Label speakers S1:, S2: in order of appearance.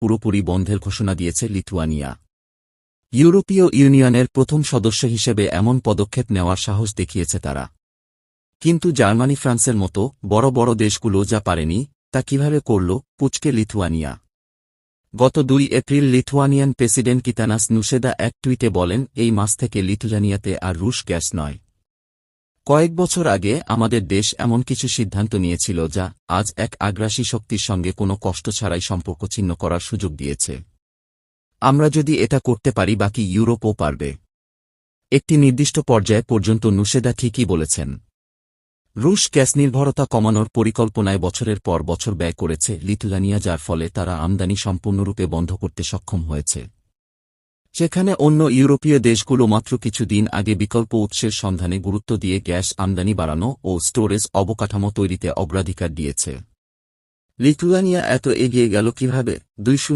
S1: পুরোপুরি বন্ধের ঘোষণা দিয়েছে লিথুয়ানিয়া। ইউরোপীয় ইউনিয়নের প্রথম সদস্য হিসেবে এমন পদক্ষেপ নেওয়ার সাহস দেখিয়েছে তারা। কিন্তু জার্মানি ফ্রান্সের মতো বড় বড় দেশগুলো যা পারেনি তা কিভাবে করল পুচকে লিথুয়ানিয়া। গত 2 এপ্রিল লিথুয়ানিয়ান প্রেসিডেন্ট কিতানাস নুসেদা এক টুইটে বলেন, এই মাস থেকে লিথুয়ানিয়াতে আর রুশ গ্যাস নয়। কয়েক বছর আগে আমাদের দেশ এমন কিছু সিদ্ধান্ত নিয়েছিল যা আজ এক আগ্রাসী শক্তির সঙ্গে কোনো কষ্ট ছাড়াই সম্পর্ক ছিন্ন করার সুযোগ দিয়েছে। আমরা যদি এটা করতে পারি বাকি ইউরোপও পারবে। একটি নির্দিষ্ট পর্যায় পর্যন্ত নুসেদা ঠিকই বলেছেন। রুশ গ্যাস নির্ভরতা কমানোর পরিকল্পনায় বছরের পর বছর ব্যয় করেছে লিথুয়ানিয়া, যার ফলে তারা আমদানি সম্পূর্ণরূপে বন্ধ করতে সক্ষম হয়েছে। সেখানে অন্য ইউরোপীয় দেশগুলো মাত্র কিছুদিন আগে বিকল্প উৎসের সন্ধানে গুরুত্ব দিয়ে গ্যাস আমদানি বাড়ানো ও স্টোরেজ অবকাঠামো তৈরিতে অগ্রাধিকার দিয়েছে। লিথুয়ানিয়া এত এগিয়ে গেল কিভাবে?